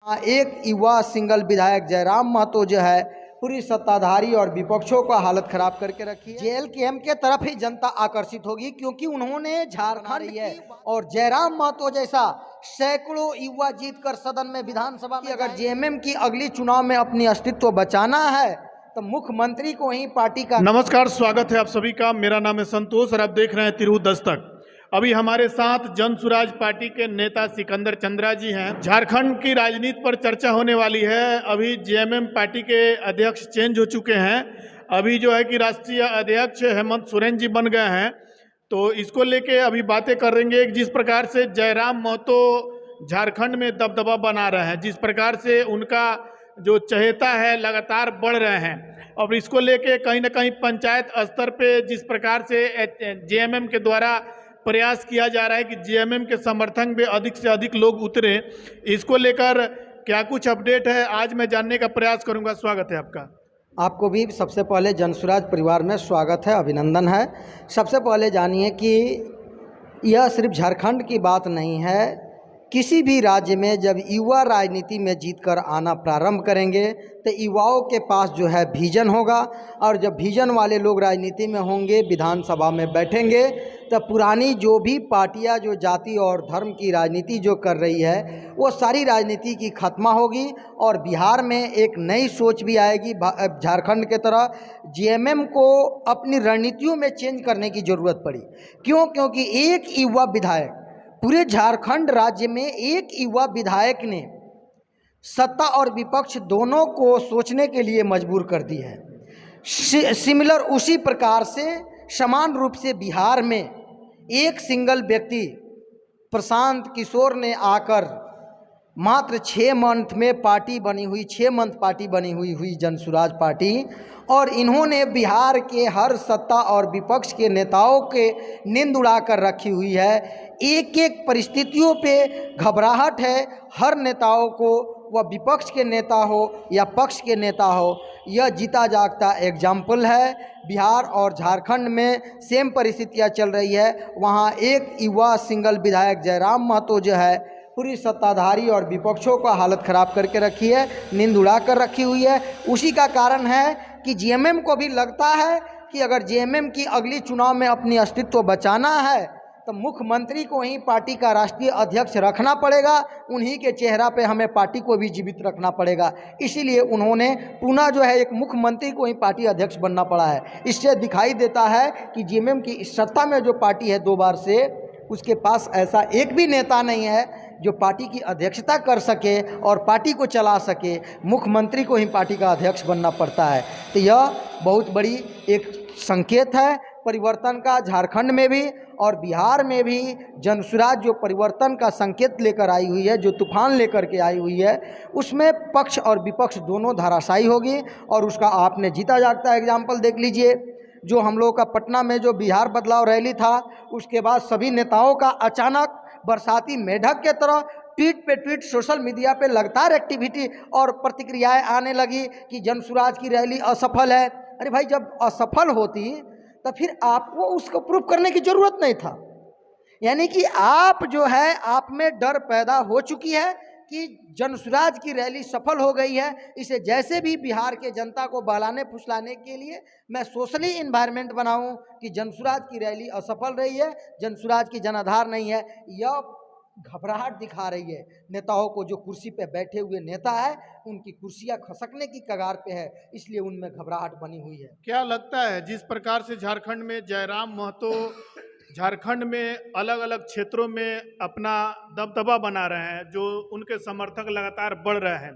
एक युवा सिंगल विधायक जयराम महतो जो है पूरी सत्ताधारी और विपक्षों का हालत खराब करके रखी है। जेएलकेएम के तरफ ही जनता आकर्षित होगी क्योंकि उन्होंने झारखंड है और जयराम महतो जैसा सैकड़ों युवा जीतकर सदन में विधानसभा में अगर जेएमएम की अगली चुनाव में अपनी अस्तित्व बचाना है तो मुख्यमंत्री को ही पार्टी का। नमस्कार, स्वागत है आप सभी का। मेरा नाम है संतोष और आप देख रहे हैं तिरहुत दस्तक। अभी हमारे साथ जन सुराज पार्टी के नेता सिकंदर चंद्रा जी हैं। झारखंड की राजनीति पर चर्चा होने वाली है। अभी जेएमएम पार्टी के अध्यक्ष चेंज हो चुके हैं। अभी जो है कि राष्ट्रीय अध्यक्ष हेमंत सोरेन जी बन गए हैं, तो इसको लेके अभी बातें करेंगे। जिस प्रकार से जयराम महतो झारखंड में दबदबा बना रहे हैं, जिस प्रकार से उनका जो चहेता है लगातार बढ़ रहे हैं, और इसको लेके कहीं ना कहीं पंचायत स्तर पे जिस प्रकार से जेएमएम के द्वारा प्रयास किया जा रहा है कि जेएमएम के समर्थन में अधिक से अधिक लोग उतरे, इसको लेकर क्या कुछ अपडेट है आज मैं जानने का प्रयास करूंगा। स्वागत है आपका। आपको भी सबसे पहले जनसुराज परिवार में स्वागत है, अभिनंदन है। सबसे पहले जानिए कि यह सिर्फ झारखंड की बात नहीं है। किसी भी राज्य में जब युवा राजनीति में जीतकर आना प्रारंभ करेंगे तो युवाओं के पास जो है विजन होगा, और जब विजन वाले लोग राजनीति में होंगे, विधानसभा में बैठेंगे, तो पुरानी जो भी पार्टियां जो जाति और धर्म की राजनीति जो कर रही है वो सारी राजनीति की खत्मा होगी और बिहार में एक नई सोच भी आएगी। झारखंड के तरह जेएमएम को अपनी रणनीतियों में चेंज करने की ज़रूरत पड़ी। क्योंकि एक युवा विधायक, पूरे झारखंड राज्य में एक युवा विधायक ने सत्ता और विपक्ष दोनों को सोचने के लिए मजबूर कर दी है। सिमिलर उसी प्रकार से समान रूप से बिहार में एक सिंगल व्यक्ति प्रशांत किशोर ने आकर मात्र 6 मंथ में पार्टी बनी हुई, 6 मंथ पार्टी बनी हुई जनसुराज पार्टी, और इन्होंने बिहार के हर सत्ता और विपक्ष के नेताओं के नींद उड़ा कर रखी हुई है। एक एक परिस्थितियों पे घबराहट है हर नेताओं को, वह विपक्ष के नेता हो या पक्ष के नेता हो। यह जीता जागता एग्जाम्पल है। बिहार और झारखंड में सेम परिस्थितियां चल रही है। वहाँ एक युवा सिंगल विधायक जयराम महतो जो है पूरी सत्ताधारी और विपक्षों का हालत ख़राब करके रखी है, नींद उड़ा कर रखी हुई है। उसी का कारण है कि जेएमएम को भी लगता है कि अगर जेएमएम की अगली चुनाव में अपनी अस्तित्व बचाना है तो मुख्यमंत्री को ही पार्टी का राष्ट्रीय अध्यक्ष रखना पड़ेगा। उन्हीं के चेहरा पे हमें पार्टी को भी जीवित रखना पड़ेगा। इसीलिए उन्होंने पुनः जो है एक मुख्यमंत्री को ही पार्टी अध्यक्ष बनना पड़ा है। इससे दिखाई देता है कि जेएमएम की इस सत्ता में जो पार्टी है 2 बार से, उसके पास ऐसा एक भी नेता नहीं है जो पार्टी की अध्यक्षता कर सके और पार्टी को चला सके। मुख्यमंत्री को ही पार्टी का अध्यक्ष बनना पड़ता है। तो यह बहुत बड़ी एक संकेत है परिवर्तन का। झारखंड में भी और बिहार में भी जनसुराज जो परिवर्तन का संकेत लेकर आई हुई है, जो तूफान लेकर के आई हुई है, उसमें पक्ष और विपक्ष दोनों धाराशायी होगी। और उसका आपने जीता जागता एग्जाम्पल देख लीजिए। जो हम लोगों का पटना में जो बिहार बदलाव रैली था, उसके बाद सभी नेताओं का अचानक बरसाती मेढक के तरह ट्वीट पे ट्वीट सोशल मीडिया पे लगातार एक्टिविटी और प्रतिक्रियाएं आने लगी कि जनसुराज की रैली असफल है। अरे भाई, जब असफल होती तो फिर आपको उसको प्रूव करने की ज़रूरत नहीं था। यानी कि आप जो है, आप में डर पैदा हो चुकी है कि जनसुराज की रैली सफल हो गई है। इसे जैसे भी बिहार के जनता को बहलाने फुसलाने के लिए मैं सोशली इन्वायरमेंट बनाऊं कि जनसुराज की रैली असफल रही है, जनसुराज की जनाधार नहीं है। यह घबराहट दिखा रही है नेताओं को। जो कुर्सी पे बैठे हुए नेता है उनकी कुर्सियां खसकने की कगार पे है, इसलिए उनमें घबराहट बनी हुई है। क्या लगता है जिस प्रकार से झारखंड में जयराम महतो झारखंड में अलग अलग क्षेत्रों में अपना दबदबा बना रहे हैं, जो उनके समर्थक लगातार बढ़ रहे हैं,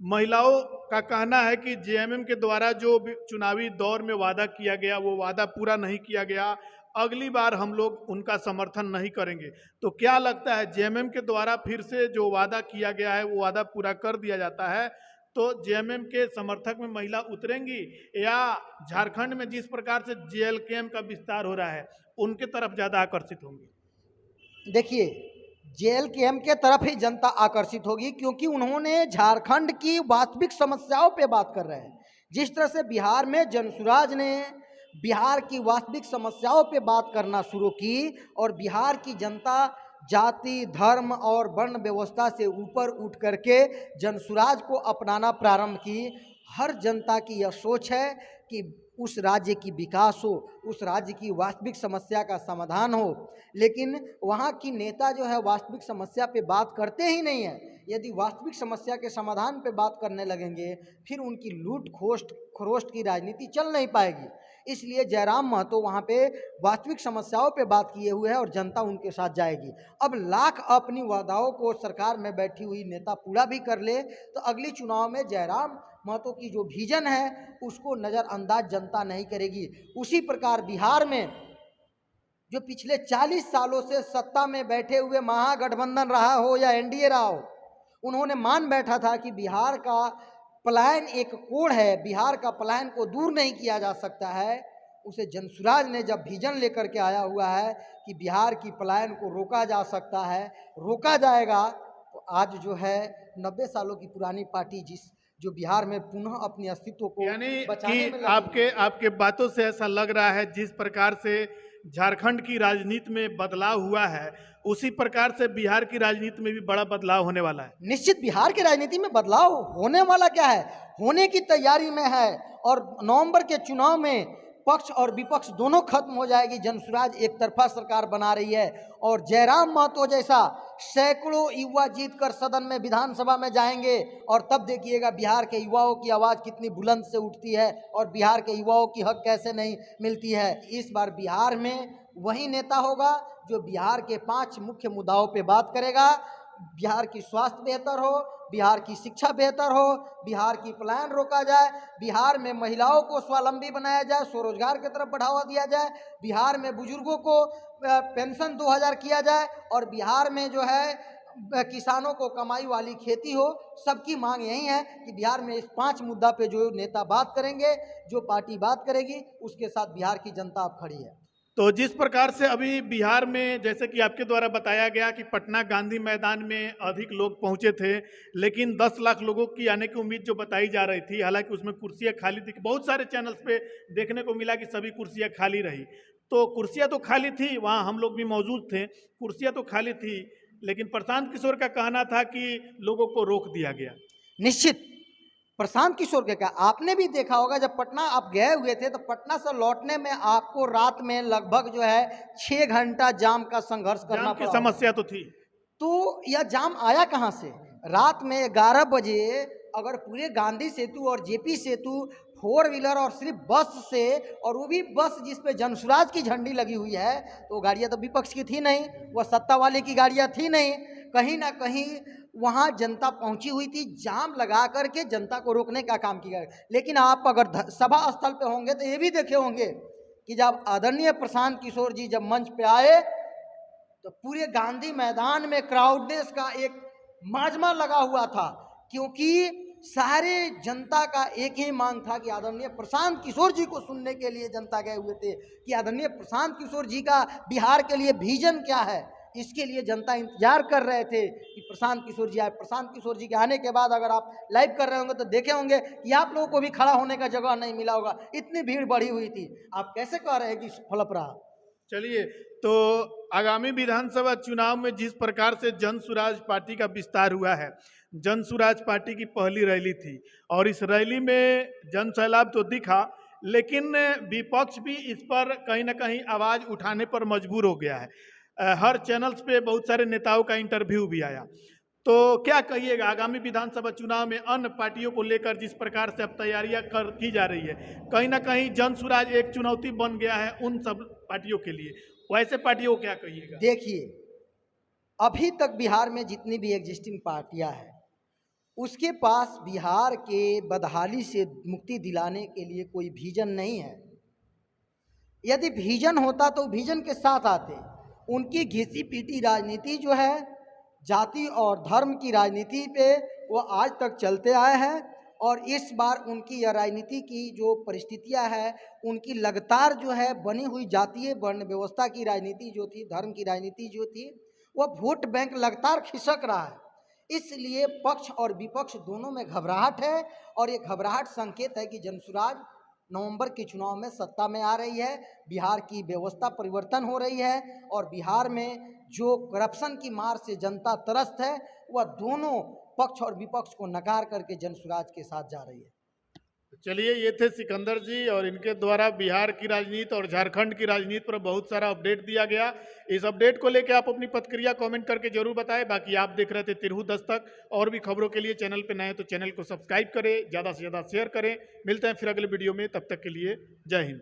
महिलाओं का कहना है कि जेएमएम के द्वारा जो चुनावी दौर में वादा किया गया वो वादा पूरा नहीं किया गया, अगली बार हम लोग उनका समर्थन नहीं करेंगे। तो क्या लगता है जेएमएम के द्वारा फिर से जो वादा किया गया है वो वादा पूरा कर दिया जाता है तो जेएमएम के समर्थक में महिला उतरेंगी, या झारखंड में जिस प्रकार से जेएलकेएम का विस्तार हो रहा है उनके तरफ ज़्यादा आकर्षित होंगी? देखिए, जेएलकेएम के तरफ ही जनता आकर्षित होगी क्योंकि उन्होंने झारखंड की वास्तविक समस्याओं पे बात कर रहे हैं। जिस तरह से बिहार में जनसुराज ने बिहार की वास्तविक समस्याओं पे बात करना शुरू की और बिहार की जनता जाति, धर्म और वर्ण व्यवस्था से ऊपर उठ करके जनसुराज को अपनाना प्रारंभ की। हर जनता की यह सोच है कि उस राज्य की विकास हो, उस राज्य की वास्तविक समस्या का समाधान हो, लेकिन वहाँ की नेता जो है वास्तविक समस्या पे बात करते ही नहीं है। यदि वास्तविक समस्या के समाधान पे बात करने लगेंगे फिर उनकी लूट खरोष्ट की राजनीति चल नहीं पाएगी। इसलिए जयराम महतो वहाँ पे वास्तविक समस्याओं पे बात किए हुए हैं और जनता उनके साथ जाएगी। अब लाख अपनी वादाओं को सरकार में बैठी हुई नेता पूरा भी कर ले तो अगली चुनाव में जयराम महतो की जो विजन है उसको नज़रअंदाज जनता नहीं करेगी। उसी प्रकार बिहार में जो पिछले 40 सालों से सत्ता में बैठे हुए महागठबंधन रहा हो या एनडीए रहा हो, उन्होंने मान बैठा था कि बिहार का पलायन एक कोड़ है, बिहार का पलायन को दूर नहीं किया जा सकता है। उसे जनसुराज ने जब विजन लेकर के आया हुआ है कि बिहार की पलायन को रोका जा सकता है, रोका जाएगा, तो आज जो है 90 सालों की पुरानी पार्टी जो बिहार में पुनः अपने अस्तित्व को यानी बचाने में कि लगी। आपके बातों से ऐसा लग रहा है जिस प्रकार से झारखंड की राजनीति में बदलाव हुआ है उसी प्रकार से बिहार की राजनीति में भी बड़ा बदलाव होने वाला है। निश्चित बिहार की राजनीति में बदलाव होने वाला क्या है, होने की तैयारी में है। और नवंबर के चुनाव में पक्ष और विपक्ष दोनों खत्म हो जाएगी। जनसुराज एक तरफा सरकार बना रही है और जयराम महतो जैसा सैकड़ों युवा जीत कर सदन में विधानसभा में जाएंगे और तब देखिएगा बिहार के युवाओं की आवाज़ कितनी बुलंद से उठती है और बिहार के युवाओं की हक कैसे नहीं मिलती है। इस बार बिहार में वही नेता होगा जो बिहार के 5 मुख्य मुद्दाओं पे बात करेगा। बिहार की स्वास्थ्य बेहतर हो, बिहार की शिक्षा बेहतर हो, बिहार की पलायन रोका जाए, बिहार में महिलाओं को स्वावलंबी बनाया जाए, स्वरोजगार की तरफ बढ़ावा दिया जाए, बिहार में बुजुर्गों को पेंशन 2000 किया जाए और बिहार में जो है किसानों को कमाई वाली खेती हो। सबकी मांग यही है कि बिहार में इस 5 मुद्दा पे जो नेता बात करेंगे, जो पार्टी बात करेगी, उसके साथ बिहार की जनता अब खड़ी है। तो जिस प्रकार से अभी बिहार में जैसे कि आपके द्वारा बताया गया कि पटना गांधी मैदान में अधिक लोग पहुंचे थे, लेकिन 10 लाख लोगों की आने की उम्मीद जो बताई जा रही थी, हालांकि उसमें कुर्सियां खाली थी। बहुत सारे चैनल्स पे देखने को मिला कि सभी कुर्सियां खाली रही। तो कुर्सियां तो खाली थी, वहाँ हम लोग भी मौजूद थे, कुर्सियां तो खाली थी, लेकिन प्रशांत किशोर का कहना था कि लोगों को रोक दिया गया। निश्चित प्रशांत किशोर के क्या, आपने भी देखा होगा जब पटना आप गए हुए थे तो पटना से लौटने में आपको रात में लगभग जो है 6 घंटा जाम का संघर्ष करना पड़ा। समस्या तो थी। तो यह जाम आया कहाँ से? रात में 11 बजे अगर पूरे गांधी सेतु और जेपी सेतु 4 व्हीलर और सिर्फ बस से, और वो भी बस जिस पे जनसुराज की झंडी लगी हुई है, तो गाड़ियाँ तो विपक्ष की थी नहीं, वह सत्ता वाले की गाड़ियाँ थी नहीं, कहीं ना कहीं वहाँ जनता पहुंची हुई थी, जाम लगा करके जनता को रोकने का काम किया। लेकिन आप अगर सभा स्थल पे होंगे तो ये भी देखे होंगे कि जब आदरणीय प्रशांत किशोर जी जब मंच पे आए तो पूरे गांधी मैदान में क्राउडनेस का एक माजमा लगा हुआ था, क्योंकि सारे जनता का एक ही मांग था कि आदरणीय प्रशांत किशोर जी को सुनने के लिए जनता गए हुए थे कि आदरणीय प्रशांत किशोर जी का बिहार के लिए विजन क्या है। इसके लिए जनता इंतजार कर रहे थे कि प्रशांत किशोर जी आए। प्रशांत किशोर जी के आने के बाद अगर आप लाइव कर रहे होंगे तो देखे होंगे कि आप लोगों को भी खड़ा होने का जगह नहीं मिला होगा, इतनी भीड़ बढ़ी हुई थी। आप कैसे कह रहे हैं कि फ्लॉप रहा? चलिए, तो आगामी विधानसभा चुनाव में जिस प्रकार से जनसुराज पार्टी का विस्तार हुआ है, जनसुराज पार्टी की पहली रैली थी और इस रैली में जन सैलाब तो दिखा, लेकिन विपक्ष भी इस पर कहीं ना कहीं आवाज़ उठाने पर मजबूर हो गया है। हर चैनल्स पे बहुत सारे नेताओं का इंटरव्यू भी आया। तो क्या कहिएगा आगामी विधानसभा चुनाव में अन्य पार्टियों को लेकर जिस प्रकार से अब तैयारियां की जा रही है, कहीं ना कहीं जनसुराज एक चुनौती बन गया है उन सब पार्टियों के लिए, वैसे पार्टियों को क्या कहिएगा? देखिए, अभी तक बिहार में जितनी भी एग्जिस्टिंग पार्टियां हैं उसके पास बिहार के बदहाली से मुक्ति दिलाने के लिए कोई विजन नहीं है। यदि विजन होता तो विजन के साथ आते। उनकी घिसी पीटी राजनीति जो है, जाति और धर्म की राजनीति पे वो आज तक चलते आए हैं और इस बार उनकी यह राजनीति की जो परिस्थितियां है, उनकी लगातार जो है बनी हुई जातीय वर्ण व्यवस्था की राजनीति जो थी, धर्म की राजनीति जो थी, वह वोट बैंक लगातार खिसक रहा है। इसलिए पक्ष और विपक्ष दोनों में घबराहट है और ये घबराहट संकेत है कि जनसुराज नवंबर के चुनाव में सत्ता में आ रही है, बिहार की व्यवस्था परिवर्तन हो रही है और बिहार में जो करप्शन की मार से जनता त्रस्त है वह दोनों पक्ष और विपक्ष को नकार करके जनसुराज के साथ जा रही है। चलिए, ये थे सिकंदर जी और इनके द्वारा बिहार की राजनीति और झारखंड की राजनीति पर बहुत सारा अपडेट दिया गया। इस अपडेट को लेकर आप अपनी प्रतिक्रिया कमेंट करके जरूर बताएं। बाकी आप देख रहे थे तिरहुत दस्तक। और भी खबरों के लिए चैनल पे नए हैं तो चैनल को सब्सक्राइब करें, ज़्यादा से ज़्यादा शेयर करें। मिलते हैं फिर अगले वीडियो में, तब तक के लिए जय हिंद।